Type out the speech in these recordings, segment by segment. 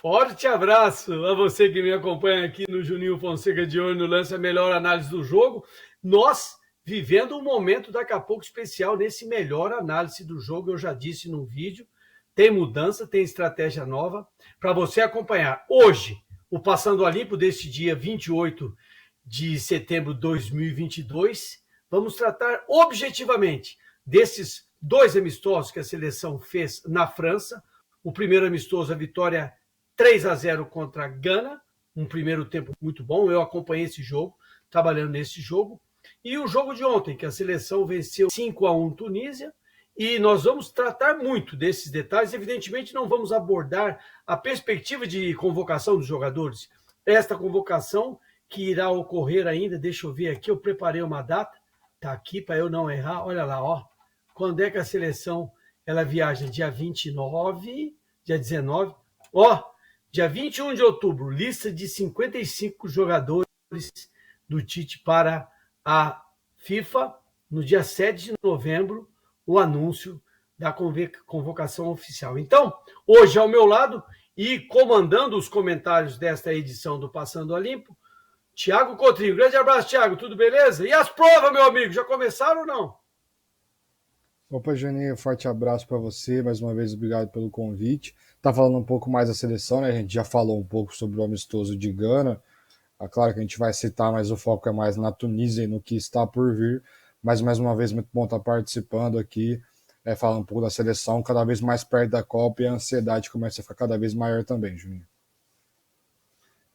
Forte abraço a você que me acompanha aqui no Juninho Fonseca de Olho no Lance, a melhor análise do jogo. Nós vivendo um momento daqui a pouco especial nesse melhor análise do jogo, eu já disse no vídeo, tem mudança, tem estratégia nova para você acompanhar. Hoje, o Passando a Limpo deste dia 28 de setembro de 2022, vamos tratar objetivamente desses dois amistosos que a seleção fez na França. O primeiro amistoso, a vitória 3-0 contra a Gana, um primeiro tempo muito bom, eu acompanhei esse jogo, trabalhando nesse jogo, e o jogo de ontem, que a seleção venceu 5-1 Tunísia, e nós vamos tratar muito desses detalhes, evidentemente não vamos abordar a perspectiva de convocação dos jogadores, esta convocação que irá ocorrer ainda, deixa eu ver aqui, eu preparei uma data, tá aqui para eu não errar, olha lá, ó, quando é que a seleção ela viaja? Dia 29, dia 19, ó, dia 21 de outubro, lista de 55 jogadores do Tite para a FIFA. No dia 7 de novembro, o anúncio da convocação oficial. Então, hoje ao meu lado e comandando os comentários desta edição do Passando a Limpo, Thiago Cotrim. Grande abraço, Thiago, tudo beleza? E as provas, meu amigo, já começaram ou não? Opa, Juninho, forte abraço para você, mais uma vez obrigado pelo convite. Tá falando um pouco mais da seleção, né? A gente já falou um pouco sobre o amistoso de Gana. Claro que a gente vai citar, mas o foco é mais na Tunísia e no que está por vir. Mas mais uma vez, muito bom estar participando aqui, falando um pouco da seleção, cada vez mais perto da Copa, e a ansiedade começa a ficar cada vez maior também, Juninho.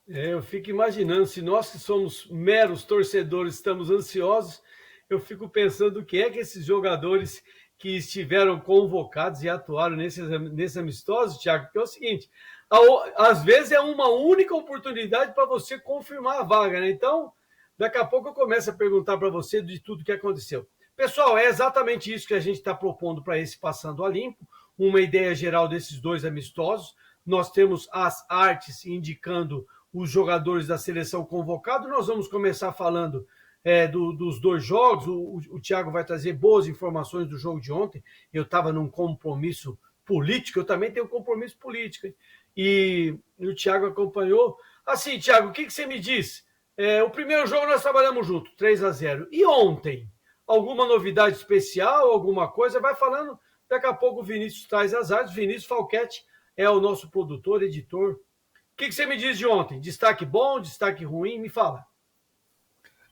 Eu fico imaginando, se nós que somos meros torcedores estamos ansiosos, eu fico pensando o que é que esses jogadores que estiveram convocados e atuaram nesse amistoso, Thiago, porque é o seguinte, às vezes é uma única oportunidade para você confirmar a vaga, né? Então, daqui a pouco eu começo a perguntar para você de tudo que aconteceu. Pessoal, é exatamente isso que a gente está propondo para esse Passando a Limpo, uma ideia geral desses dois amistosos. Nós temos as artes indicando os jogadores da seleção convocados. Nós vamos começar falando dos dois jogos. O Thiago vai trazer boas informações do jogo de ontem. Eu estava num compromisso político, eu também tenho um compromisso político. E o Thiago acompanhou. Assim, Thiago, o que você me diz? O primeiro jogo nós trabalhamos junto, 3-0. E ontem? Alguma novidade especial, alguma coisa? Vai falando, daqui a pouco o Vinícius traz as artes. Vinícius Falquete é o nosso produtor, editor. O que você me diz de ontem? Destaque bom, destaque ruim? Me fala.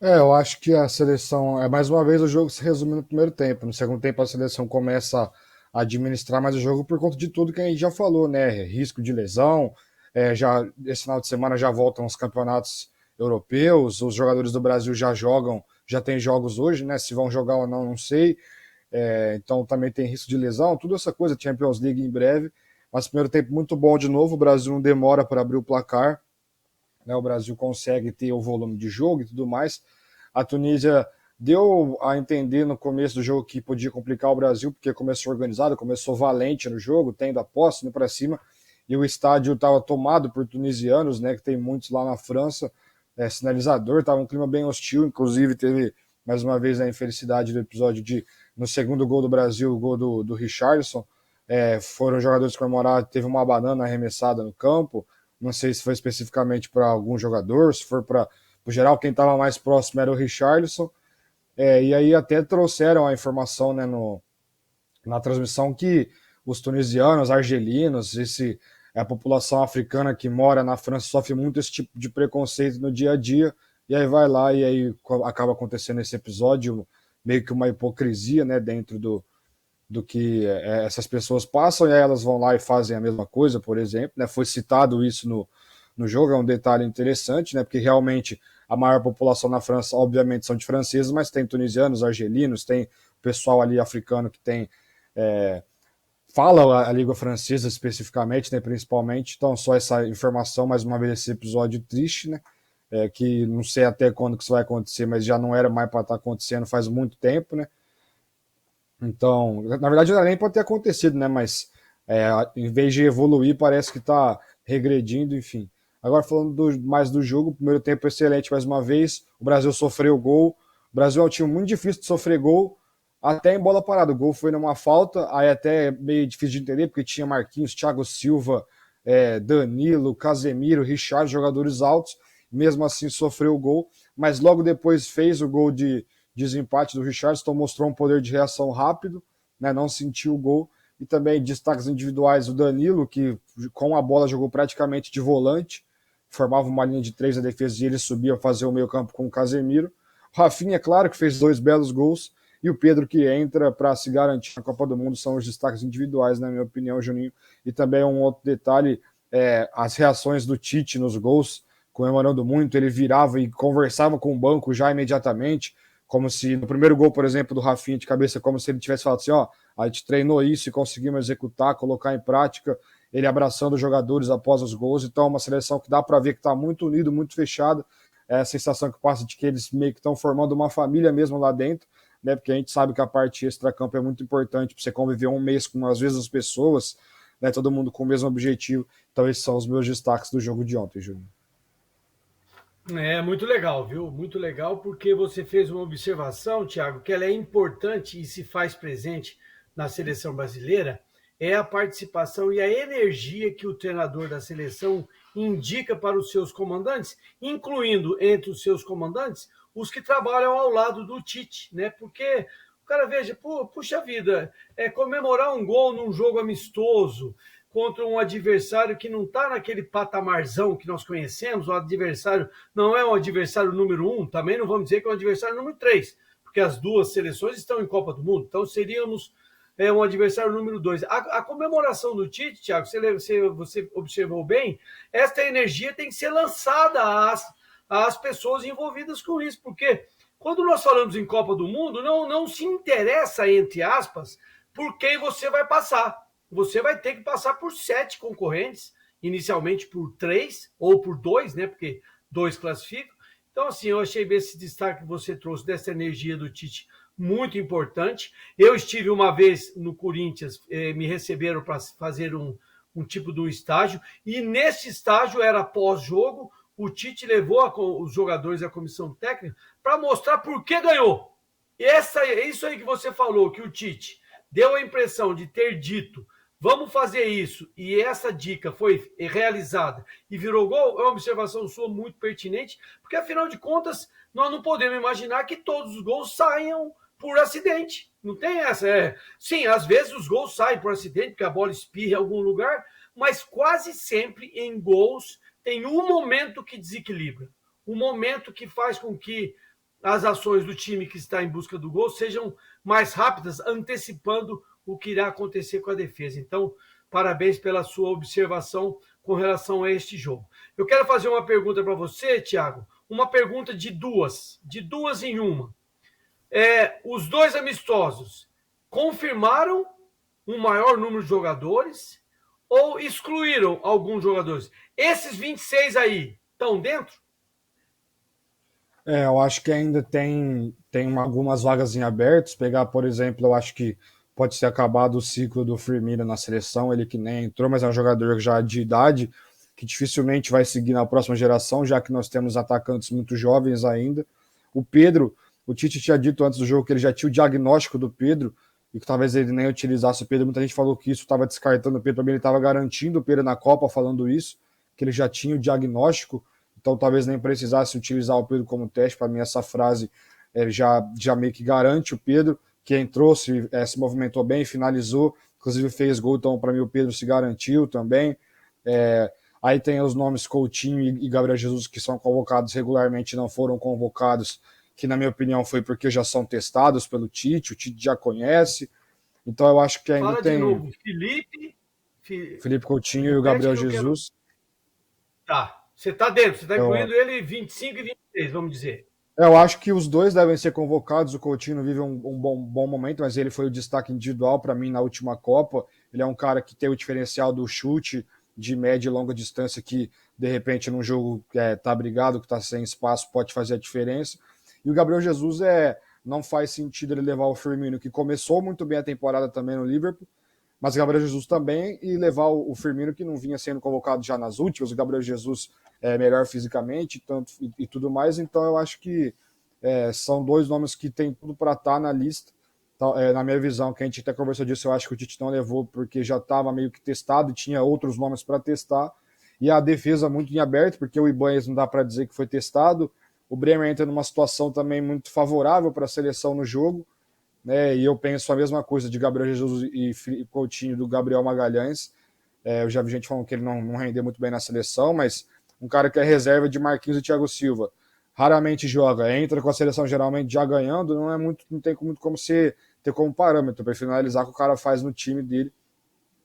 Eu acho que a seleção, mais uma vez o jogo se resume no primeiro tempo. No segundo tempo a seleção começa a administrar mais o jogo por conta de tudo que a gente já falou, né? Risco de lesão, já esse final de semana já voltam os campeonatos europeus, os jogadores do Brasil já jogam, já tem jogos hoje, né? Se vão jogar ou não, não sei. Então também tem risco de lesão, tudo essa coisa, Champions League em breve. Mas primeiro tempo muito bom de novo, o Brasil não demora para abrir o placar. O Brasil consegue ter o volume de jogo e tudo mais. A Tunísia deu a entender no começo do jogo que podia complicar o Brasil, porque começou organizado, começou valente no jogo, tendo a posse, indo para cima, e o estádio estava tomado por tunisianos, né, que tem muitos lá na França, sinalizador, estava um clima bem hostil, inclusive teve mais uma vez a infelicidade do episódio no segundo gol do Brasil, o gol do Richarlison, foram jogadores comemorar, teve uma banana arremessada no campo, não sei se foi especificamente para algum jogador, se for para o geral, quem estava mais próximo era o Richarlison, e aí até trouxeram a informação, né, na transmissão que os tunisianos, argelinos, a população africana que mora na França sofre muito esse tipo de preconceito no dia a dia, e aí vai lá e aí acaba acontecendo esse episódio, meio que uma hipocrisia, né, dentro do que essas pessoas passam, e aí elas vão lá e fazem a mesma coisa, por exemplo, né? Foi citado isso no jogo, é um detalhe interessante, né? Porque realmente a maior população na França, obviamente, são de franceses, mas tem tunisianos, argelinos, tem pessoal ali africano que tem fala a língua francesa especificamente, né? Principalmente, então só essa informação, mais uma vez esse episódio triste, né? Que não sei até quando que isso vai acontecer, mas já não era mais para estar acontecendo faz muito tempo, né? Então, na verdade, não nem pode ter acontecido, né? Mas em vez de evoluir, parece que está regredindo, enfim. Agora, falando mais do jogo, primeiro tempo excelente mais uma vez. O Brasil sofreu gol. O Brasil é um time muito difícil de sofrer gol, até em bola parada. O gol foi numa falta, aí até meio difícil de entender, porque tinha Marquinhos, Thiago Silva, Danilo, Casemiro, Richard, jogadores altos, mesmo assim sofreu o gol, mas logo depois fez o gol de desempate do Richarlison, mostrou um poder de reação rápido, né, não sentiu o gol, e também destaques individuais, o Danilo, que com a bola jogou praticamente de volante, formava uma linha de 3 na defesa e ele subia a fazer o meio campo com o Casemiro. O Rafinha, claro, que fez 2 belos gols, e o Pedro, que entra para se garantir na Copa do Mundo, são os destaques individuais, na minha opinião, Juninho. E também um outro detalhe, as reações do Tite nos gols, comemorando muito, ele virava e conversava com o banco já imediatamente, como se no primeiro gol, por exemplo, do Rafinha de cabeça, como se ele tivesse falado assim, ó, a gente treinou isso e conseguimos executar, colocar em prática, ele abraçando os jogadores após os gols, então é uma seleção que dá para ver que está muito unido, muito fechada, é a sensação que passa de que eles meio que estão formando uma família mesmo lá dentro, né, porque a gente sabe que a parte extra-campo é muito importante para você conviver um mês com as mesmas pessoas, né, todo mundo com o mesmo objetivo, então esses são os meus destaques do jogo de ontem, Júnior. É muito legal, viu? Muito legal, porque você fez uma observação, Thiago, que ela é importante e se faz presente na seleção brasileira, é a participação e a energia que o treinador da seleção indica para os seus comandantes, incluindo entre os seus comandantes os que trabalham ao lado do Tite, né? Porque o cara veja, puxa vida, comemorar um gol num jogo amistoso, contra um adversário que não está naquele patamarzão que nós conhecemos, o adversário não é um adversário número 1, também não vamos dizer que é um adversário número 3, porque as duas seleções estão em Copa do Mundo, então seríamos um adversário número 2. A comemoração do Tite, Thiago, você observou bem, esta energia tem que ser lançada às pessoas envolvidas com isso, porque quando nós falamos em Copa do Mundo, não se interessa, entre aspas, por quem você vai passar. Você vai ter que passar por 7 concorrentes, inicialmente por 3 ou por 2, né? Porque 2 classificam. Então, assim, eu achei esse destaque que você trouxe dessa energia do Tite muito importante. Eu estive uma vez no Corinthians, me receberam para fazer um tipo de um estágio, e nesse estágio era pós-jogo, o Tite levou os jogadores e a comissão técnica para mostrar por que ganhou. Isso aí que você falou, que o Tite deu a impressão de ter dito, vamos fazer isso, e essa dica foi realizada e virou gol, é uma observação sua muito pertinente, porque afinal de contas, nós não podemos imaginar que todos os gols saiam por acidente. Não tem essa. Sim, às vezes os gols saem por acidente, porque a bola espirra em algum lugar, mas quase sempre em gols tem um momento que desequilibra, um momento que faz com que as ações do time que está em busca do gol sejam mais rápidas, antecipando o que irá acontecer com a defesa. Então, parabéns pela sua observação com relação a este jogo. Eu quero fazer uma pergunta para você, Thiago, uma pergunta de duas em uma. Os 2 amistosos confirmaram um maior número de jogadores ou excluíram alguns jogadores? Esses 26 aí estão dentro? Eu acho que ainda tem algumas vagas em abertos. Pegar, por exemplo, eu acho que pode ser acabado o ciclo do Firmino na seleção, ele que nem entrou, mas é um jogador já de idade, que dificilmente vai seguir na próxima geração, já que nós temos atacantes muito jovens ainda. O Pedro, o Tite tinha dito antes do jogo que ele já tinha o diagnóstico do Pedro, e que talvez ele nem utilizasse o Pedro. Muita gente falou que isso estava descartando o Pedro, para mim ele estava garantindo o Pedro na Copa, falando isso, que ele já tinha o diagnóstico, então talvez nem precisasse utilizar o Pedro como teste. Para mim essa frase já meio que garante o Pedro, que entrou, se movimentou bem, finalizou, inclusive fez gol, então para mim o Pedro se garantiu também. Aí tem os nomes Coutinho e Gabriel Jesus, que são convocados regularmente e não foram convocados, que na minha opinião foi porque já são testados pelo Tite, o Tite já conhece, então eu acho que ainda Fala tem de novo, Felipe Coutinho e o Gabriel Jesus. Tá, você está dentro, você está incluindo ele 25 e 26, vamos dizer. Eu acho que os dois devem ser convocados. O Coutinho vive um bom momento, mas ele foi o destaque individual para mim na última Copa. Ele é um cara que tem o diferencial do chute de média e longa distância, que de repente num jogo tá brigado, que está sem espaço, pode fazer a diferença. E o Gabriel Jesus não faz sentido ele levar o Firmino, que começou muito bem a temporada também no Liverpool, mas o Gabriel Jesus também, e levar o Firmino, que não vinha sendo convocado já nas últimas. O Gabriel Jesus é melhor fisicamente e tudo mais, então eu acho que são 2 nomes que tem tudo para estar na lista, Na minha visão, que a gente até conversou disso, eu acho que o Tite não levou porque já estava meio que testado e tinha outros nomes para testar. E a defesa muito em aberto, porque o Ibanez não dá para dizer que foi testado. O Bremer entra numa situação também muito favorável para a seleção no jogo, né? E eu penso a mesma coisa de Gabriel Jesus e Coutinho do Gabriel Magalhães. Eu já vi gente falando que ele não rendeu muito bem na seleção, mas um cara que é reserva de Marquinhos e Thiago Silva, raramente joga, entra com a seleção geralmente já ganhando, não tem muito como ter como parâmetro. Eu prefiro analisar o que o cara faz no time dele.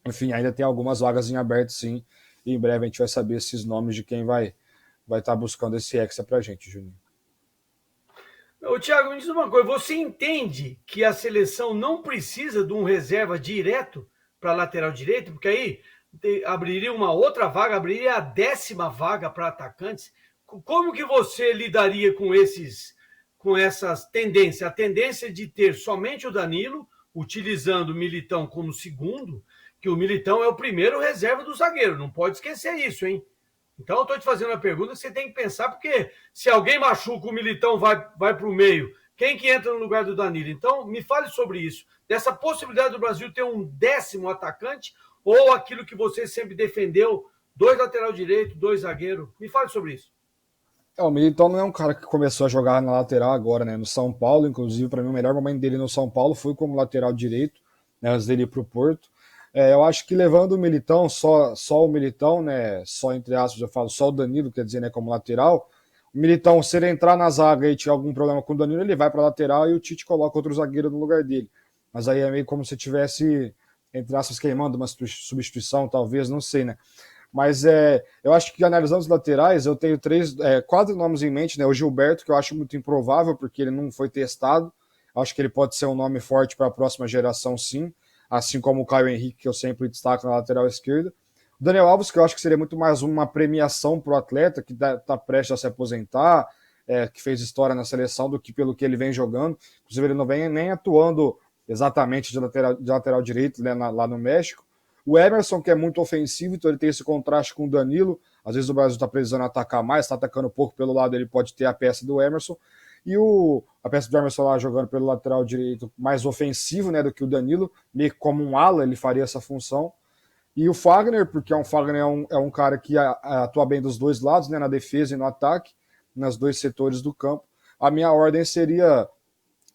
Enfim, ainda tem algumas vagas em aberto, sim. E em breve a gente vai saber esses nomes de quem vai estar buscando esse Hexa pra gente, Juninho. Ô, Thiago, me diz uma coisa, você entende que a seleção não precisa de um reserva direto para lateral direito? Porque aí abriria uma outra vaga, abriria a 10ª vaga para atacantes. Como que você lidaria com essas tendências? A tendência de ter somente o Danilo, utilizando o Militão como segundo, que o Militão é o primeiro reserva do zagueiro, não pode esquecer isso, hein? Então eu estou te fazendo uma pergunta que você tem que pensar, porque se alguém machuca, o Militão vai para o meio, quem que entra no lugar do Danilo? Então me fale sobre isso, dessa possibilidade do Brasil ter um 10º atacante, ou aquilo que você sempre defendeu, 2 lateral direito, 2 zagueiro. Me fale sobre isso. O Militão não é um cara que começou a jogar na lateral agora, né? No São Paulo, inclusive, para mim, o melhor momento dele no São Paulo foi como lateral direito, né? Antes dele ir para o Porto. Eu acho que levando o Militão, só o Militão, né? Só entre aspas, eu falo só o Danilo, quer dizer, né? Como lateral. O Militão, se ele entrar na zaga e tiver algum problema com o Danilo, ele vai para lateral e o Tite coloca outro zagueiro no lugar dele. Mas aí é meio como se tivesse, entre aspas, queimando uma substituição, talvez, não sei, né? Mas eu acho que analisando os laterais, eu tenho 4 nomes em mente, né? O Gilberto, que eu acho muito improvável, porque ele não foi testado. Acho que ele pode ser um nome forte para a próxima geração, sim. Assim como o Caio Henrique, que eu sempre destaco na lateral esquerda. O Daniel Alves, que eu acho que seria muito mais uma premiação para o atleta, que está prestes a se aposentar, que fez história na seleção, do que pelo que ele vem jogando. Inclusive, ele não vem nem atuando exatamente de lateral direito, né, lá no México. O Emerson, que é muito ofensivo, então ele tem esse contraste com o Danilo. Às vezes o Brasil está precisando atacar mais, está atacando um pouco pelo lado, ele pode ter a peça do Emerson. E a peça do Emerson lá jogando pelo lateral direito mais ofensivo, né, do que o Danilo, meio que como um ala, ele faria essa função. E o Fagner, porque o Fagner é um cara que atua bem dos dois lados, né, na defesa e no ataque, nos dois setores do campo. A minha ordem seria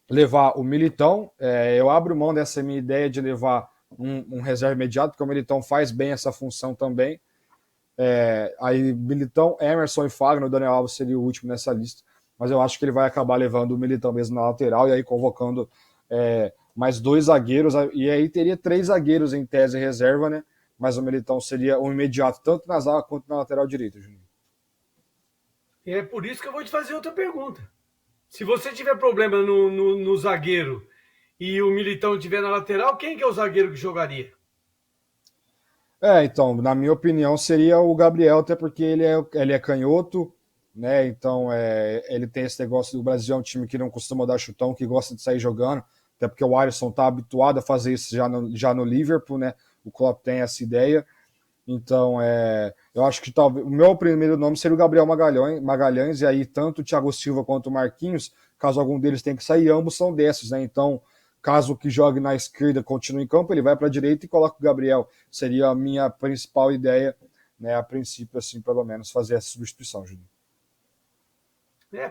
levar o Militão. Eu abro mão dessa minha ideia de levar um reserva imediato, porque o Militão faz bem essa função também. Aí Militão, Emerson e Fagner, o Daniel Alves seria o último nessa lista, mas eu acho que ele vai acabar levando o Militão mesmo na lateral, e aí convocando mais 2 zagueiros, e aí teria 3 zagueiros em tese reserva, né? Mas o Militão seria o imediato, tanto na zaga quanto na lateral direita, Juninho. É por isso que eu vou te fazer outra pergunta. Se você tiver problema no zagueiro e o Militão estiver na lateral, quem que é o zagueiro que jogaria? Então, na minha opinião, seria o Gabriel, até porque ele é canhoto, né? Então, ele tem esse negócio do Brasil, é um time que não costuma dar chutão, que gosta de sair jogando, até porque o Alisson está habituado a fazer isso já no Liverpool, né? O Klopp tem essa ideia. Então, eu acho que talvez o meu primeiro nome seria o Gabriel Magalhães, e aí tanto o Thiago Silva quanto o Marquinhos, caso algum deles tenha que sair, ambos são desses, né? Então, caso o que jogue na esquerda continue em campo, ele vai para a direita e coloca o Gabriel. Seria a minha principal ideia, né? A princípio, assim, pelo menos, fazer essa substituição, Júnior.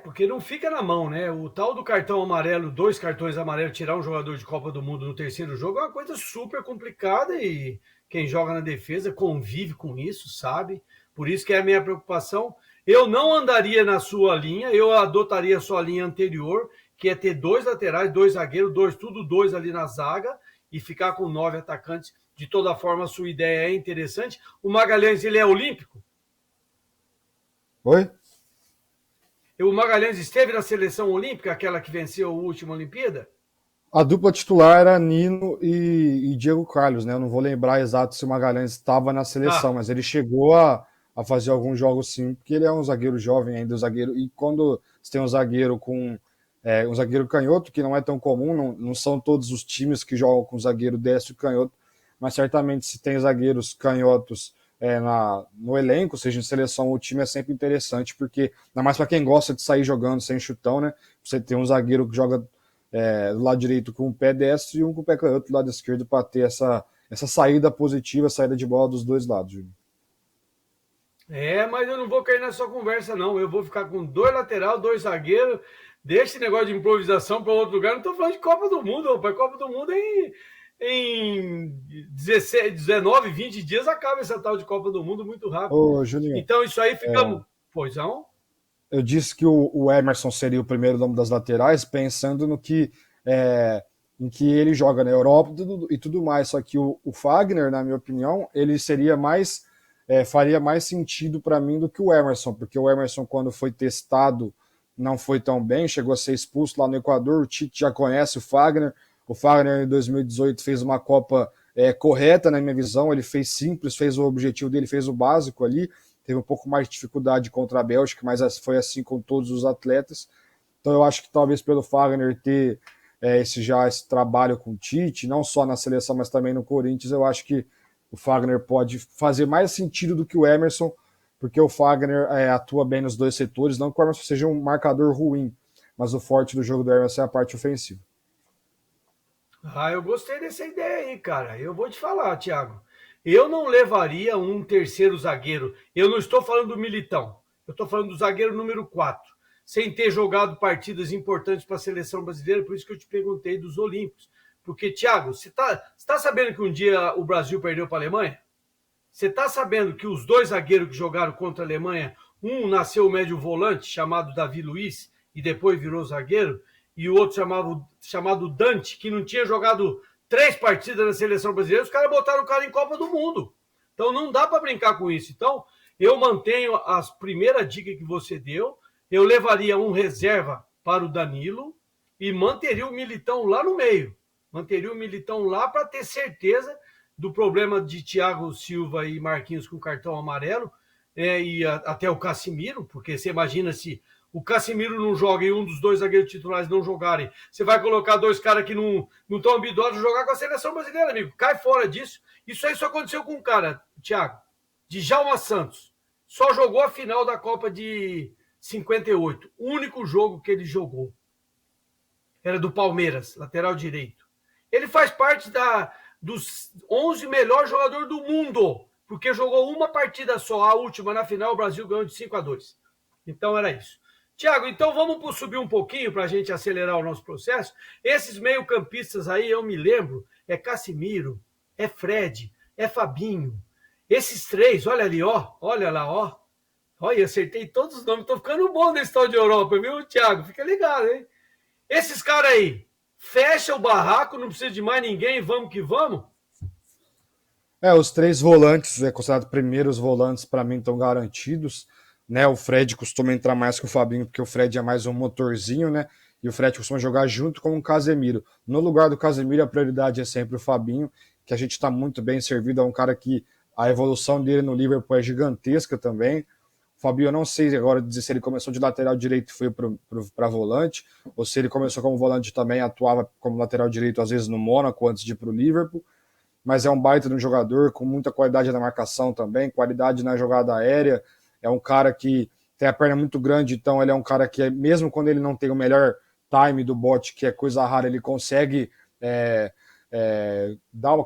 Porque não fica na mão, né? O tal do cartão amarelo, 2 cartões amarelos, tirar um jogador de Copa do Mundo no terceiro jogo é uma coisa super complicada e quem joga na defesa convive com isso, sabe? Por isso que é a minha preocupação. Eu não andaria na sua linha, eu adotaria a sua linha anterior, que é ter 2 laterais, 2 zagueiros, tudo 2 ali na zaga e ficar com 9 atacantes. De toda forma, a sua ideia é interessante. O Magalhães, ele é olímpico? Oi? O Magalhães esteve na seleção olímpica, aquela que venceu a última Olimpíada? A dupla titular era Nino e Diego Carlos, né? Eu não vou lembrar exato se o Magalhães estava na seleção, mas ele chegou a fazer alguns jogos sim, porque ele é um zagueiro jovem ainda, e quando você tem um zagueiro com um zagueiro canhoto, que não é tão comum, não são todos os times que jogam com zagueiro destro e canhoto, mas certamente se tem zagueiros canhotos no elenco, seja em seleção, o time é sempre interessante, porque ainda mais para quem gosta de sair jogando sem chutão, né? Você tem um zagueiro que joga do lado direito com o pé destro e um com o pé canhoto do lado esquerdo para ter essa saída positiva, saída de bola dos dois lados, Júnior. Mas eu não vou cair na sua conversa, não. Eu vou ficar com 2 lateral, 2 zagueiros. Deixa esse negócio de improvisação para outro lugar. Não estou falando de Copa do Mundo, rapaz. Copa do Mundo em 16, 19, 20 dias acaba essa tal de Copa do Mundo muito rápido. Ô, Juninho, então isso aí fica... Pois não? Eu disse que o Emerson seria o primeiro nome das laterais, pensando no que em que ele joga na Europa e tudo mais. Só que o Fagner, na minha opinião, ele seria mais faria mais sentido para mim do que o Emerson, porque o Emerson, quando foi testado, não foi tão bem, chegou a ser expulso lá no Equador. O Tite já conhece o Fagner. O Fagner, em 2018, fez uma Copa correta, na minha visão. Ele fez simples, fez o objetivo dele, fez o básico ali. Teve um pouco mais de dificuldade contra a Bélgica, mas foi assim com todos os atletas. Então eu acho que talvez pelo Fagner ter esse trabalho com o Tite, não só na seleção, mas também no Corinthians, eu acho que o Fagner pode fazer mais sentido do que o Emerson, porque o Fagner atua bem nos dois setores, não que o Emerson seja um marcador ruim, mas o forte do jogo do Emerson é a parte ofensiva. Eu gostei dessa ideia aí, cara. Eu vou te falar, Thiago. Eu não levaria um terceiro zagueiro. Eu não estou falando do Militão. Eu estou falando do zagueiro número 4. Sem ter jogado partidas importantes para a seleção brasileira, por isso que eu te perguntei dos Olímpicos. Porque, Thiago, você tá sabendo que um dia o Brasil perdeu para a Alemanha? Você está sabendo que os 2 zagueiros que jogaram contra a Alemanha, um nasceu médio volante, chamado Davi Luiz, e depois virou zagueiro, e o outro chamado Dante, que não tinha jogado 3 partidas na seleção brasileira, os caras botaram o cara em Copa do Mundo. Então não dá para brincar com isso. Então eu mantenho a primeira dica que você deu, eu levaria um reserva para o Danilo e manteria o Militão lá no meio. Manteria o Militão lá para ter certeza do problema de Thiago Silva e Marquinhos com cartão amarelo, e até o Casimiro, porque você imagina se o Casimiro não joga e um dos 2 zagueiros titulares não jogarem, você vai colocar 2 caras que não estão habituados a jogar com a seleção brasileira, amigo. Cai fora disso. Isso aí só aconteceu com um cara, Thiago, Djalma Santos. Só jogou a final da Copa de 58. O único jogo que ele jogou era do Palmeiras, lateral direito. Ele faz parte dos 11 melhores jogadores do mundo, porque jogou uma partida só, a última na final, o Brasil ganhou de 5-2. Então era isso. Thiago, então vamos subir um pouquinho para a gente acelerar o nosso processo. Esses meio-campistas aí, eu me lembro, é Casimiro, é Fred, é Fabinho. Esses 3, olha ali, olha lá, Olha, acertei todos os nomes, estou ficando bom nesse tal de Europa, viu, Thiago? Fica ligado, hein? Esses caras aí, fecha o barraco, não precisa de mais ninguém, vamos que vamos? Os 3 volantes, considerados primeiros volantes, para mim estão garantidos. Né, o Fred costuma entrar mais que o Fabinho, porque o Fred é mais um motorzinho, né? E o Fred costuma jogar junto com o Casemiro. No lugar do Casemiro, a prioridade é sempre o Fabinho, que a gente está muito bem servido. É um cara que a evolução dele no Liverpool é gigantesca também. O Fabinho, eu não sei agora dizer se ele começou de lateral direito e foi para volante, ou se ele começou como volante também, atuava como lateral direito, às vezes no Mônaco, antes de ir para o Liverpool. Mas é um baita de um jogador, com muita qualidade na marcação também, qualidade na jogada aérea. É um cara que tem a perna muito grande, então ele é um cara que, mesmo quando ele não tem o melhor time do bote, que é coisa rara, ele consegue dar uma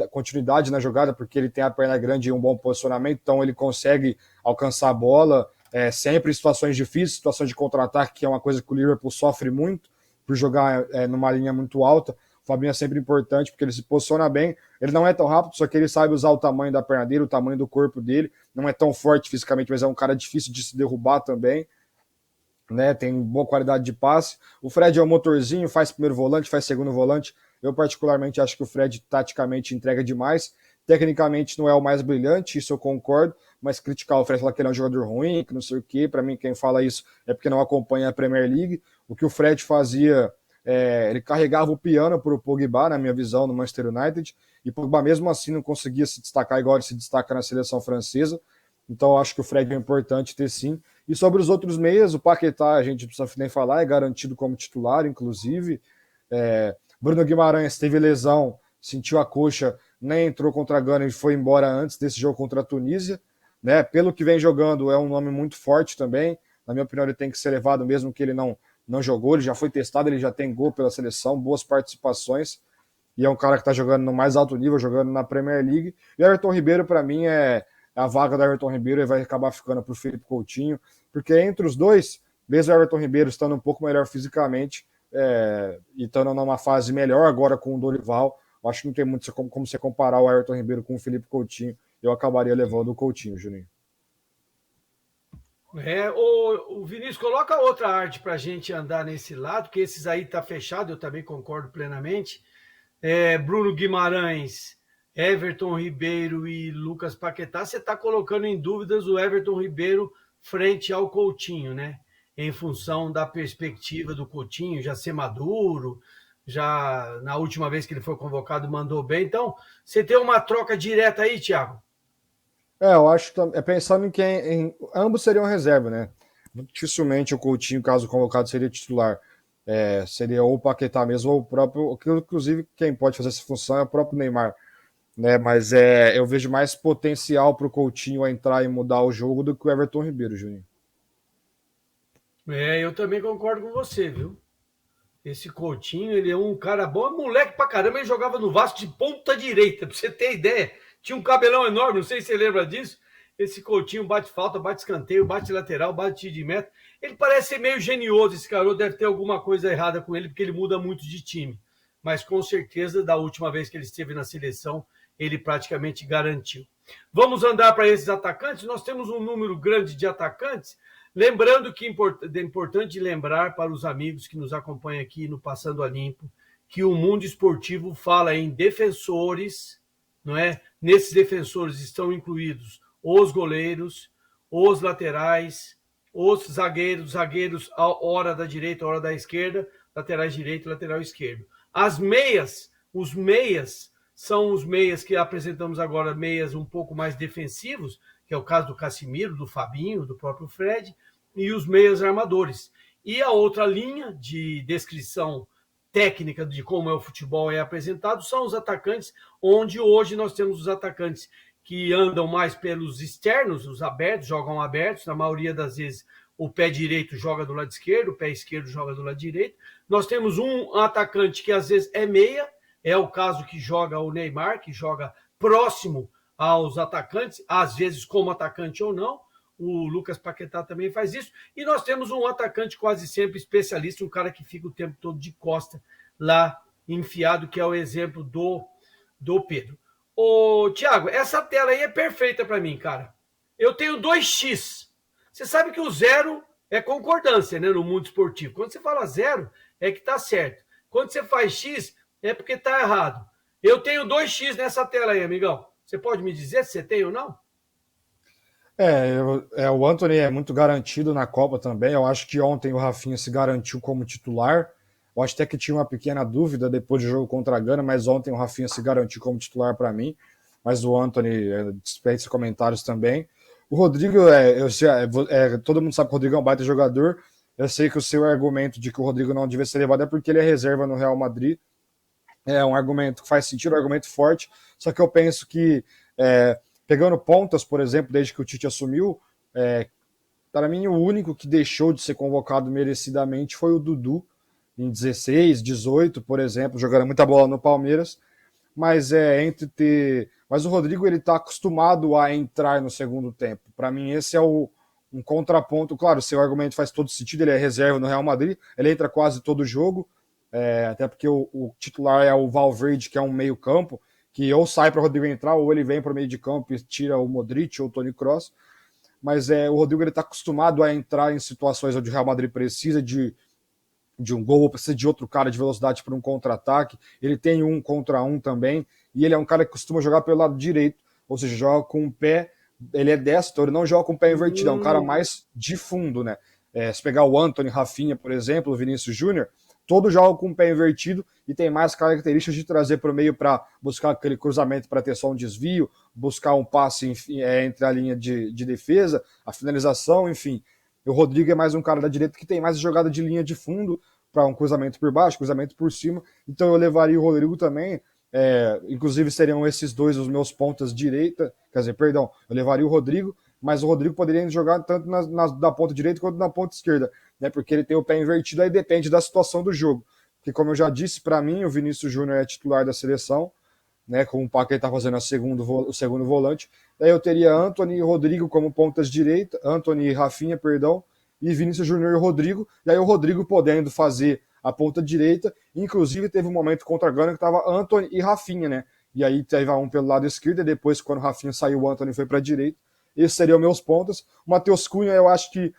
continuidade na jogada, porque ele tem a perna grande e um bom posicionamento, então ele consegue alcançar a bola, sempre em situações difíceis, situações de contra-ataque, que é uma coisa que o Liverpool sofre muito, por jogar numa linha muito alta. O Fabinho é sempre importante, porque ele se posiciona bem, ele não é tão rápido, só que ele sabe usar o tamanho da perna dele, o tamanho do corpo dele, não é tão forte fisicamente, mas é um cara difícil de se derrubar também, né? Tem boa qualidade de passe. O Fred é um motorzinho, faz primeiro volante, faz segundo volante. Eu particularmente acho que o Fred taticamente entrega demais, tecnicamente não é o mais brilhante, isso eu concordo, mas criticar o Fred, falar que ele é um jogador ruim, que não sei o quê, para mim quem fala isso é porque não acompanha a Premier League. O que o Fred fazia, ele carregava o piano para o Pogba, na minha visão, no Manchester United, e o Pogba mesmo assim não conseguia se destacar igual ele se destaca na seleção francesa. Então eu acho que o Fred é importante ter sim. E sobre os outros meias, o Paquetá, a gente não precisa nem falar, é garantido como titular, inclusive. Bruno Guimarães teve lesão, sentiu a coxa, nem entrou contra a Gana e foi embora antes desse jogo contra a Tunísia. Né? Pelo que vem jogando, é um nome muito forte também. Na minha opinião, ele tem que ser levado, mesmo que ele não não jogou, ele já foi testado, ele já tem gol pela seleção, boas participações, e é um cara que está jogando no mais alto nível, jogando na Premier League. E o Everton Ribeiro, para mim, é a vaga do Everton Ribeiro e vai acabar ficando para o Felipe Coutinho, porque entre os dois, mesmo o Everton Ribeiro estando um pouco melhor fisicamente, e estando numa fase melhor agora com o Dorival, eu acho que não tem muito como você comparar o Everton Ribeiro com o Felipe Coutinho, eu acabaria levando o Coutinho, Juninho. O Vinícius, coloca outra arte para a gente andar nesse lado, que esses aí tá fechado, eu também concordo plenamente. Bruno Guimarães, Everton Ribeiro e Lucas Paquetá, você está colocando em dúvidas o Everton Ribeiro frente ao Coutinho, né? Em função da perspectiva do Coutinho já ser maduro, já na última vez que ele foi convocado mandou bem. Então, você tem uma troca direta aí, Thiago? Eu acho que pensando ambos seriam reserva, né? Dificilmente o Coutinho, caso convocado, seria titular. Seria ou o Paquetá mesmo, ou o próprio. Inclusive, quem pode fazer essa função é o próprio Neymar. Né? Mas eu vejo mais potencial para o Coutinho entrar e mudar o jogo do que o Everton Ribeiro, Juninho. Eu também concordo com você, viu? Esse Coutinho, ele é um cara bom, moleque pra caramba, ele jogava no Vasco de ponta direita, pra você ter ideia. Tinha um cabelão enorme, não sei se você lembra disso. Esse Coutinho bate falta, bate escanteio, bate lateral, bate de meta. Ele parece ser meio genioso, esse garoto deve ter alguma coisa errada com ele, porque ele muda muito de time. Mas com certeza, da última vez que ele esteve na seleção, ele praticamente garantiu. Vamos andar para esses atacantes? Nós temos um número grande de atacantes. Lembrando que é importante lembrar para os amigos que nos acompanham aqui no Passando a Limpo, que o mundo esportivo fala em defensores, não é? Nesses defensores estão incluídos os goleiros, os laterais, os zagueiros a hora da direita, a hora da esquerda, laterais direito e lateral esquerdo. As meias, os meias são os meias que apresentamos agora, meias um pouco mais defensivos, que é o caso do Casimiro, do Fabinho, do próprio Fred, e os meias armadores. E a outra linha de descrição técnica de como é o futebol é apresentado são os atacantes, onde hoje nós temos os atacantes que andam mais pelos externos, os abertos, jogam abertos, na maioria das vezes o pé direito joga do lado esquerdo, o pé esquerdo joga do lado direito. Nós temos um atacante que às vezes é meia, é o caso que joga o Neymar, que joga próximo aos atacantes, às vezes como atacante ou não. O Lucas Paquetá também faz isso. E nós temos um atacante quase sempre especialista, um cara que fica o tempo todo de costa lá enfiado, que é o exemplo do Pedro. Ô, Thiago, essa tela aí é perfeita para mim, cara. Eu tenho 2x. Você sabe que o zero é concordância, né, no mundo esportivo. Quando você fala zero, é que tá certo. Quando você faz x, é porque tá errado. Eu tenho 2x nessa tela aí, amigão. Você pode me dizer se você tem ou não? O Antony é muito garantido na Copa também. Eu acho que ontem o Rafinha se garantiu como titular. Eu acho até que tinha uma pequena dúvida depois do jogo contra a Gana, mas ontem o Rafinha se garantiu como titular para mim. Mas o Antony dispensa comentários também. O Rodrigo, todo mundo sabe que o Rodrigo é um baita jogador. Eu sei que o seu argumento de que o Rodrigo não devia ser levado é porque ele é reserva no Real Madrid. É um argumento que faz sentido, um argumento forte. Só que eu penso que, pegando pontas, por exemplo, desde que o Tite assumiu, para mim o único que deixou de ser convocado merecidamente foi o Dudu, em 16, 18, por exemplo, jogando muita bola no Palmeiras. Mas mas o Rodrigo ele está acostumado a entrar no segundo tempo. Para mim esse é um contraponto. Claro, seu argumento faz todo sentido. Ele é reserva no Real Madrid, ele entra quase todo jogo, até porque o titular é o Valverde, que é um meio campo, que ou sai para o Rodrigo entrar ou ele vem para o meio de campo e tira o Modric ou o Toni Kroos. Mas o Rodrigo está acostumado a entrar em situações onde o Real Madrid precisa de um gol, ou precisa de outro cara de velocidade para um contra-ataque. Ele tem 1 contra 1 também, e ele é um cara que costuma jogar pelo lado direito, ou seja, joga com o pé, ele é destro, ele não joga com o pé invertido, é um cara mais de fundo, né? Se pegar o Antony, Rafinha, por exemplo, o Vinícius Júnior, todos jogam com o pé invertido e tem mais características de trazer para o meio para buscar aquele cruzamento para ter só um desvio, buscar um passe entre a linha de defesa, a finalização, enfim. O Rodrigo é mais um cara da direita que tem mais jogada de linha de fundo para um cruzamento por baixo, cruzamento por cima. Então eu levaria o Rodrigo também. Inclusive seriam esses dois os meus pontas direita. Quer dizer, perdão, eu levaria o Rodrigo, mas o Rodrigo poderia jogar tanto na ponta direita quanto na ponta esquerda, né? Porque ele tem o pé invertido, aí depende da situação do jogo. Porque, como eu já disse, para mim, o Vinícius Júnior é titular da seleção, né, com o Paquetá fazendo o segundo volante. Daí eu teria Antony e Rodrigo como pontas direita, Antony e Rafinha, perdão, e Vinícius Júnior e Rodrigo, e aí o Rodrigo podendo fazer a ponta direita, inclusive teve um momento contra a Gana que estava Antony e Rafinha, né, e aí teve um pelo lado esquerdo, e depois quando o Rafinha saiu, o Antony foi para a direita. Esses seriam meus pontas. O Matheus Cunha, eu acho que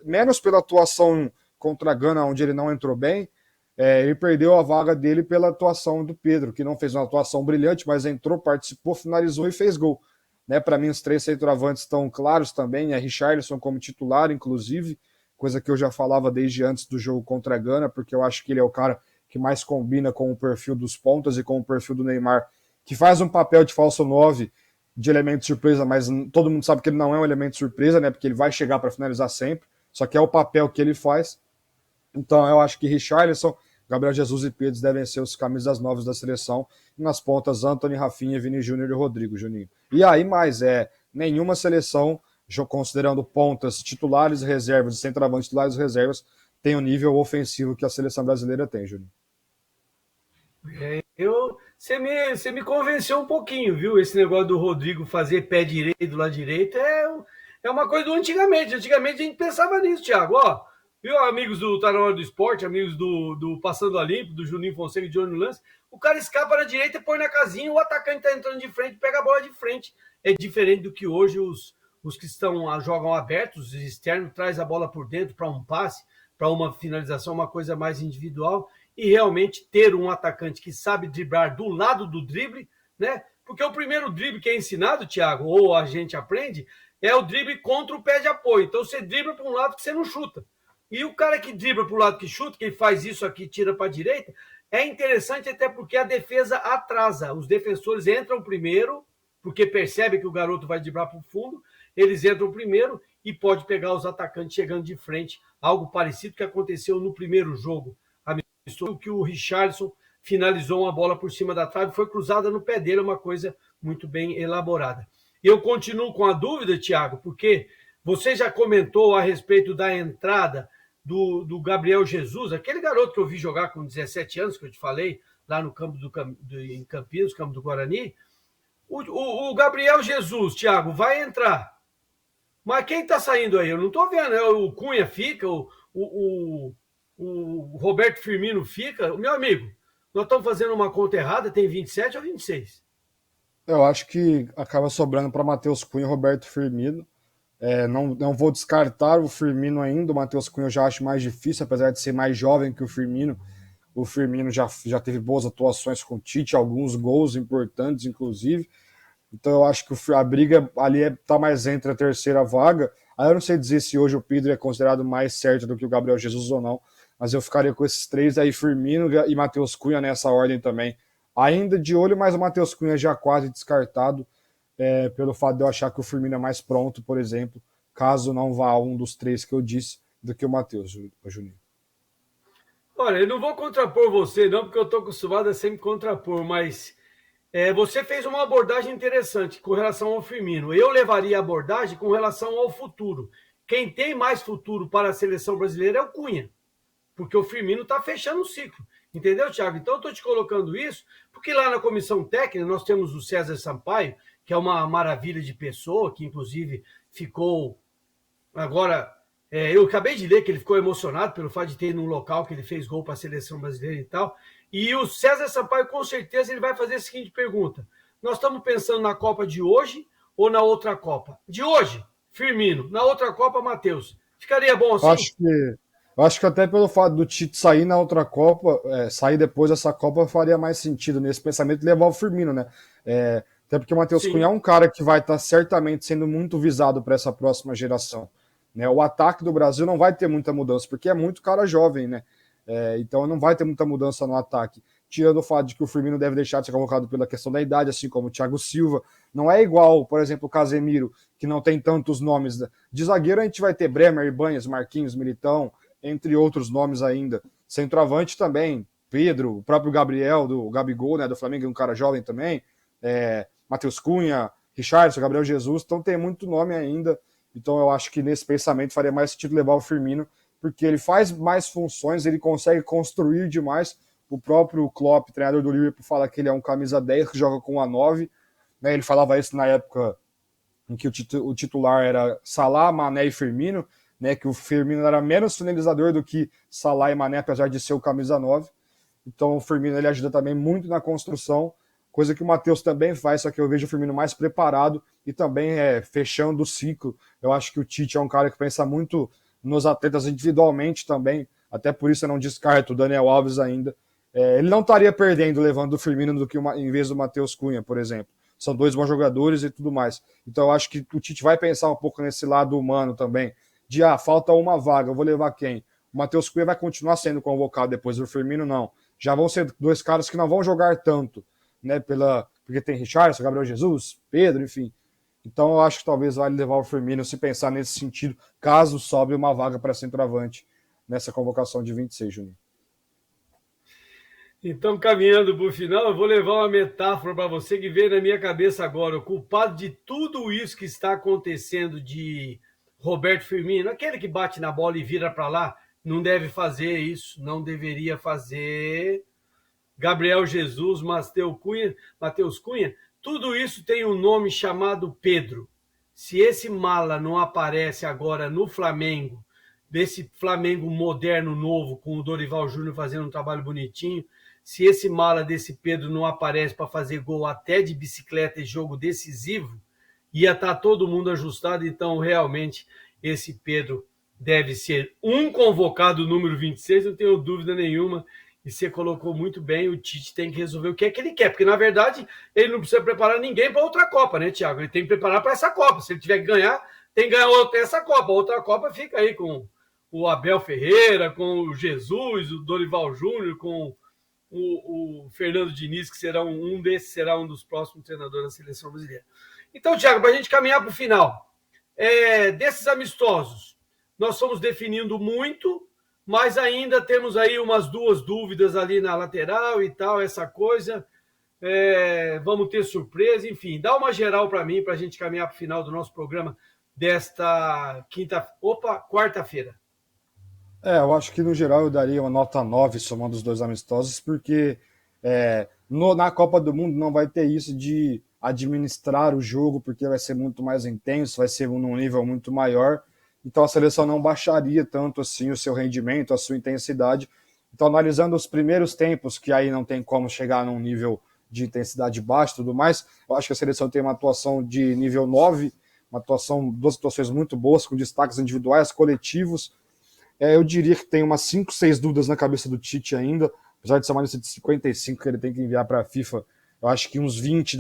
menos pela atuação contra a Gana, onde ele não entrou bem, ele perdeu a vaga dele pela atuação do Pedro, que não fez uma atuação brilhante, mas entrou, participou, finalizou e fez gol. Né, para mim, os três centroavantes estão claros também, Richarlison como titular, inclusive, coisa que eu já falava desde antes do jogo contra a Gana, porque eu acho que ele é o cara que mais combina com o perfil dos pontas e com o perfil do Neymar, que faz um papel de falso 9 de elemento surpresa, mas todo mundo sabe que ele não é um elemento surpresa, né, porque ele vai chegar para finalizar sempre, só que é o papel que ele faz. Então eu acho que Richarlison, Gabriel Jesus e Pedro devem ser os camisas novas da seleção. E nas pontas, Antony, Rafinha, Vini Júnior e Rodrigo, Juninho. E aí mais, nenhuma seleção, considerando pontas titulares, reservas, centroavantes titulares e reservas, tem o nível ofensivo que a seleção brasileira tem, Juninho. Você me convenceu um pouquinho, viu? Esse negócio do Rodrigo fazer pé direito do lado direito é uma coisa do antigamente. Antigamente a gente pensava nisso, Thiago. Ó, viu, amigos do Tá Na Hora do Esporte, amigos do Passando a Limpo, do Juninho Fonseca de Olho no Lance, o cara escapa na direita e põe na casinha, o atacante tá entrando de frente, pega a bola de frente. É diferente do que hoje os que jogam abertos, os externos, traz a bola por dentro para um passe, para uma finalização, uma coisa mais individual, e realmente ter um atacante que sabe driblar do lado do drible, né? Porque o primeiro drible que é ensinado, Thiago, ou a gente aprende, é o drible contra o pé de apoio. Então você dribla para um lado que você não chuta. E o cara que dribla para o lado que chuta, que faz isso aqui, tira para a direita, é interessante até porque a defesa atrasa. Os defensores entram primeiro, porque percebem que o garoto vai driblar para o fundo, eles entram primeiro e pode pegar os atacantes chegando de frente, algo parecido que aconteceu no primeiro jogo, que o Richarlison finalizou uma bola por cima da trave, foi cruzada no pé dele, uma coisa muito bem elaborada. Eu continuo com a dúvida, Thiago, porque você já comentou a respeito da entrada do Gabriel Jesus, aquele garoto que eu vi jogar com 17 anos, que eu te falei, lá no campo em Campinas, campo do Guarani. O Gabriel Jesus, Thiago, vai entrar. Mas quem está saindo aí? Eu não estou vendo. O Cunha fica, o Roberto Firmino fica. Meu amigo, nós estamos fazendo uma conta errada, tem 27 ou 26? Eu acho que acaba sobrando para Matheus Cunha e Roberto Firmino. Não vou descartar o Firmino ainda, o Matheus Cunha eu já acho mais difícil, apesar de ser mais jovem que o Firmino. O Firmino já teve boas atuações com o Tite, alguns gols importantes, inclusive. Então eu acho que a briga ali está mais entre a terceira vaga. Aí eu não sei dizer se hoje o Pedro é considerado mais certo do que o Gabriel Jesus ou não, mas eu ficaria com esses três aí, Firmino e Matheus Cunha nessa ordem também. Ainda de olho, mas o Matheus Cunha já quase descartado, pelo fato de eu achar que o Firmino é mais pronto, por exemplo, caso não vá um dos três que eu disse, do que o Matheus, Juninho. Olha, eu não vou contrapor você, não, porque eu estou acostumado a sempre contrapor, mas você fez uma abordagem interessante com relação ao Firmino. Eu levaria a abordagem com relação ao futuro. Quem tem mais futuro para a seleção brasileira é o Cunha, porque o Firmino está fechando o ciclo. Entendeu, Thiago? Então eu estou te colocando isso, porque lá na comissão técnica nós temos o César Sampaio, que é uma maravilha de pessoa, que inclusive ficou agora... eu acabei de ler que ele ficou emocionado pelo fato de ter ido num local que ele fez gol para a seleção brasileira e tal. E o César Sampaio, com certeza, ele vai fazer a seguinte pergunta. Nós estamos pensando na Copa de hoje ou na outra Copa? De hoje, Firmino. Na outra Copa, Matheus. Ficaria bom assim? Eu acho que até pelo fato do Tite sair na outra Copa, sair depois dessa Copa, faria mais sentido nesse pensamento de levar o Firmino, né? Até porque o Matheus Cunha é um cara que vai estar certamente sendo muito visado para essa próxima geração. Né? O ataque do Brasil não vai ter muita mudança, porque é muito cara jovem, né? Então não vai ter muita mudança no ataque. Tirando o fato de que o Firmino deve deixar de ser convocado pela questão da idade, assim como o Thiago Silva. Não é igual, por exemplo, o Casemiro, que não tem tantos nomes. De zagueiro a gente vai ter Bremer, Ibanez, Marquinhos, Militão, entre outros nomes ainda. Centroavante também, Pedro, o próprio Gabriel, do Gabigol, né, do Flamengo, um cara jovem também. Matheus Cunha, Richarlison, Gabriel Jesus, então tem muito nome ainda. Então eu acho que nesse pensamento faria mais sentido levar o Firmino, porque ele faz mais funções, ele consegue construir demais. O próprio Klopp, treinador do Liverpool, fala que ele é um camisa 10 que joga com a 9. Né? Ele falava isso na época em que o titular era Salah, Mané e Firmino, né? Que o Firmino era menos finalizador do que Salah e Mané, apesar de ser o camisa 9. Então o Firmino ele ajuda também muito na construção, coisa que o Matheus também faz, só que eu vejo o Firmino mais preparado e também fechando o ciclo. Eu acho que o Tite é um cara que pensa muito nos atletas individualmente também, até por isso eu não descarto o Daniel Alves ainda. Ele não estaria perdendo levando o Firmino do que em vez do Matheus Cunha, por exemplo. São dois bons jogadores e tudo mais. Então eu acho que o Tite vai pensar um pouco nesse lado humano também, de falta uma vaga, eu vou levar quem? O Matheus Cunha vai continuar sendo convocado depois do Firmino, não. Já vão ser dois caras que não vão jogar tanto, né? Porque tem Richarlison, Gabriel Jesus, Pedro, enfim. Então eu acho que talvez vale levar o Firmino se pensar nesse sentido, caso sobre uma vaga para centroavante nessa convocação de 26, Juninho. Então, caminhando para o final, eu vou levar uma metáfora para você que veio na minha cabeça agora. O culpado de tudo isso que está acontecendo de Roberto Firmino, aquele que bate na bola e vira para lá, não deve fazer isso, não deveria fazer. Gabriel Jesus, Matheus Cunha, tudo isso tem um nome chamado Pedro. Se esse mala não aparece agora no Flamengo, desse Flamengo moderno, novo, com o Dorival Júnior fazendo um trabalho bonitinho, se esse mala desse Pedro não aparece para fazer gol até de bicicleta e jogo decisivo, ia estar todo mundo ajustado. Então, realmente, esse Pedro deve ser um convocado número 26, não tenho dúvida nenhuma. E você colocou muito bem, o Tite tem que resolver o que é que ele quer, porque, na verdade, ele não precisa preparar ninguém para outra Copa, né, Thiago? Ele tem que preparar para essa Copa. Se ele tiver que ganhar, tem que ganhar essa Copa. A outra Copa fica aí com o Abel Ferreira, com o Jesus, o Dorival Júnior, com o Fernando Diniz, que será um desses, será um dos próximos treinadores da seleção brasileira. Então, Thiago, para a gente caminhar para o final, desses amistosos, nós fomos definindo muito, mas ainda temos aí umas duas dúvidas ali na lateral e tal, essa coisa. Vamos ter surpresa, enfim, dá uma geral para mim, para a gente caminhar para o final do nosso programa desta quarta-feira. Eu acho que no geral eu daria uma nota 9 somando os dois amistosos, porque na Copa do Mundo não vai ter isso de administrar o jogo, porque vai ser muito mais intenso, vai ser num nível muito maior, então a seleção não baixaria tanto assim o seu rendimento, a sua intensidade. Então, analisando os primeiros tempos, que aí não tem como chegar num nível de intensidade baixa e tudo mais, eu acho que a seleção tem uma atuação de nível 9, duas atuações muito boas, com destaques individuais, coletivos. Eu diria que tem umas 5, 6 dúvidas na cabeça do Tite ainda, apesar de ser uma lista de 55 que ele tem que enviar para a FIFA. Eu acho que uns 20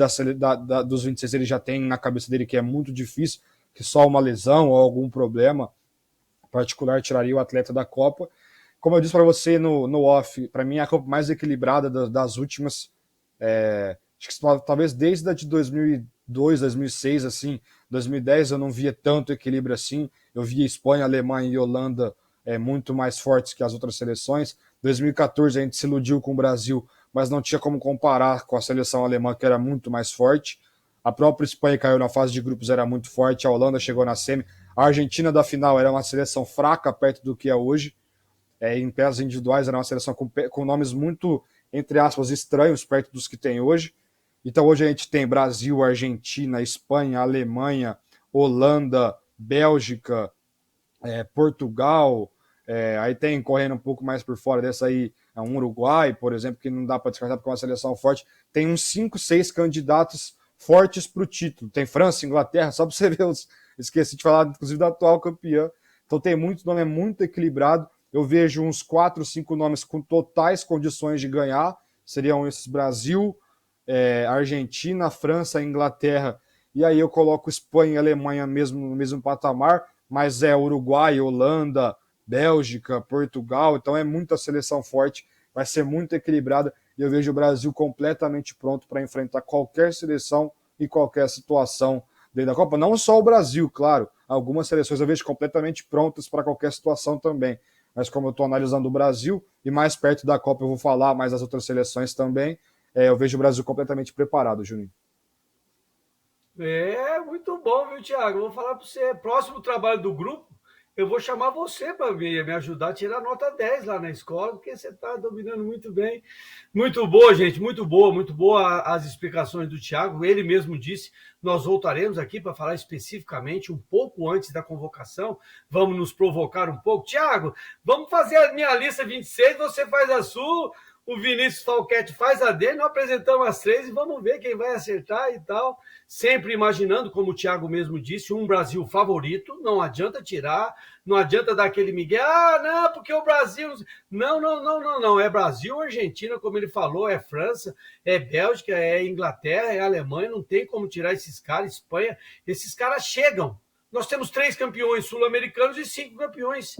dos 26 ele já tem na cabeça dele, que é muito difícil, que só uma lesão ou algum problema particular tiraria o atleta da Copa. Como eu disse para você no off, para mim é a Copa mais equilibrada das últimas, acho que talvez desde a de 2002, 2006, assim, 2010 eu não via tanto equilíbrio assim, eu via Espanha, Alemanha e Holanda muito mais fortes que as outras seleções. 2014 a gente se iludiu com o Brasil, mas não tinha como comparar com a seleção alemã, que era muito mais forte. A própria Espanha caiu na fase de grupos, era muito forte, a Holanda chegou na semi, a Argentina da final era uma seleção fraca perto do que é hoje, em peças individuais era uma seleção com nomes muito, entre aspas, estranhos perto dos que tem hoje. Então hoje a gente tem Brasil, Argentina, Espanha, Alemanha, Holanda, Bélgica, Portugal, aí tem, correndo um pouco mais por fora dessa aí, um Uruguai, por exemplo, que não dá para descartar porque é uma seleção forte. Tem uns 5, 6 candidatos fortes para o título. Tem França, Inglaterra, só para você ver, esqueci de falar, inclusive, da atual campeã. Então tem muito nome, é muito equilibrado. Eu vejo uns 4, 5 nomes com totais condições de ganhar. Seriam esses: Brasil, Argentina, França, Inglaterra. E aí eu coloco Espanha e Alemanha no mesmo patamar, mas Uruguai, Holanda, Bélgica, Portugal. Então é muita seleção forte, vai ser muito equilibrada. E eu vejo o Brasil completamente pronto para enfrentar qualquer seleção e qualquer situação dentro da Copa. Não só o Brasil, claro. Algumas seleções eu vejo completamente prontas para qualquer situação também. Mas como eu estou analisando o Brasil, e mais perto da Copa eu vou falar mais das outras seleções também, eu vejo o Brasil completamente preparado, Juninho. É, muito bom, viu, Thiago? Eu vou falar para você. Próximo trabalho do grupo, eu vou chamar você para me ajudar a tirar nota 10 lá na escola, porque você está dominando muito bem. Muito boa, gente, muito boa as explicações do Thiago. Ele mesmo disse, nós voltaremos aqui para falar especificamente um pouco antes da convocação. Vamos nos provocar um pouco. Thiago, vamos fazer a minha lista 26, você faz a sua, o Vinícius Falquete faz a dele, nós apresentamos as três e vamos ver quem vai acertar e tal. Sempre imaginando, como o Thiago mesmo disse, um Brasil favorito. Não adianta tirar, não adianta dar aquele migué. Ah, não, porque o Brasil. Não, não, não, não, não. É Brasil, Argentina, como ele falou, é França, é Bélgica, é Inglaterra, é Alemanha. Não tem como tirar esses caras, Espanha. Esses caras chegam. Nós temos 3 campeões sul-americanos e 5 campeões.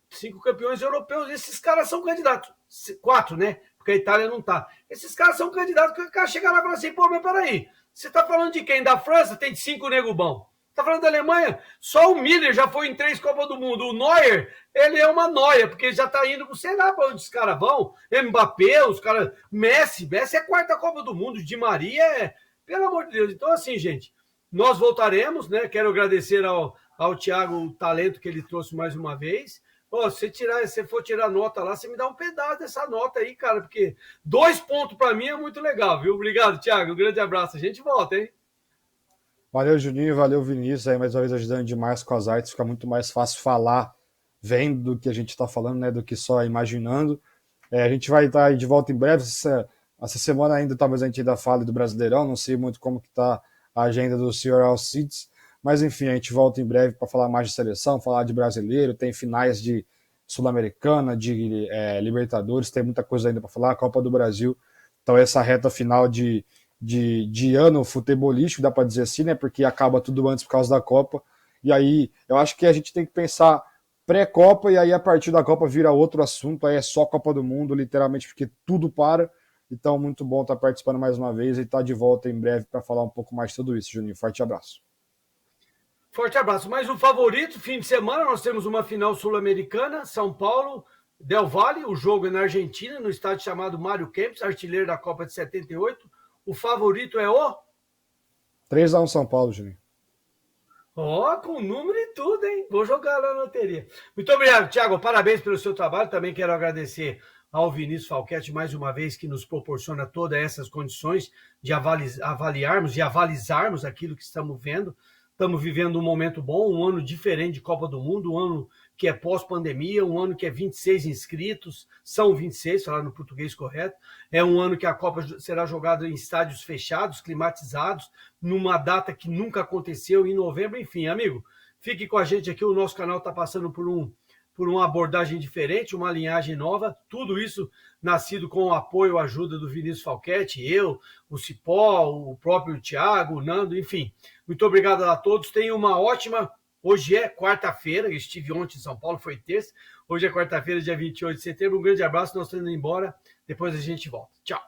5 campeões europeus. Esses caras são candidatos. 4, né? Porque a Itália não tá. Esses caras são candidatos que o cara chega lá e fala assim, pô, mas peraí, você tá falando de quem? Da França tem 5 nego bom. Tá falando da Alemanha? Só o Miller já foi em 3 Copas do Mundo. O Neuer, ele é uma noia, porque ele já tá indo, sei lá pra onde os caras vão. Mbappé, os caras... Messi é a 4ª Copa do Mundo. Di Maria é... Pelo amor de Deus. Então, assim, gente, nós voltaremos, né? Quero agradecer ao Thiago o talento que ele trouxe mais uma vez. Oh, se você for tirar nota lá, você me dá um pedaço dessa nota aí, cara, porque 2 pontos para mim é muito legal, viu? Obrigado, Thiago. Um grande abraço. A gente volta, hein? Valeu, Juninho, valeu, Vinícius, aí mais uma vez ajudando demais com as artes, fica muito mais fácil falar vendo do que a gente está falando, né, do que só imaginando. A gente vai estar de volta em breve, essa semana ainda, talvez a gente ainda fale do Brasileirão, não sei muito como que está a agenda do Sr. Alcides, mas enfim, a gente volta em breve para falar mais de seleção, falar de brasileiro, tem finais de Sul-Americana, de Libertadores, tem muita coisa ainda para falar, Copa do Brasil, então essa reta final de ano futebolístico, dá para dizer assim, né? Porque acaba tudo antes por causa da Copa. E aí, eu acho que a gente tem que pensar pré-Copa e aí a partir da Copa vira outro assunto, aí é só Copa do Mundo, literalmente, porque tudo para. Então, muito bom estar participando mais uma vez e estar de volta em breve para falar um pouco mais de tudo isso, Juninho. Forte abraço. Forte abraço. Mas o favorito, fim de semana, nós temos uma final sul-americana, São Paulo, Del Valle, o jogo é na Argentina, no estádio chamado Mário Kempes, artilheiro da Copa de 78. O favorito é o 3-1 São Paulo, Juninho. Ó, com número e tudo, hein? Vou jogar lá na loteria. Muito obrigado, Thiago. Parabéns pelo seu trabalho. Também quero agradecer ao Vinícius Falquete mais uma vez que nos proporciona todas essas condições de avaliarmos e avalizarmos aquilo que estamos vendo. Estamos vivendo um momento bom, um ano diferente de Copa do Mundo, um ano que é pós-pandemia, um ano que é 26 inscritos, são 26, falar no português correto. É um ano que a Copa será jogada em estádios fechados, climatizados, numa data que nunca aconteceu, em novembro. Enfim, amigo, fique com a gente aqui, o nosso canal está passando por uma abordagem diferente, uma linhagem nova, tudo isso nascido com o apoio, a ajuda do Vinícius Falquete, eu, o Cipó, o próprio Thiago, o Nando, enfim. Muito obrigado a todos, tenham uma ótima... Hoje é quarta-feira, estive ontem em São Paulo, foi terça, hoje é quarta-feira, dia 28 de setembro, um grande abraço, nós estamos indo embora, depois a gente volta. Tchau.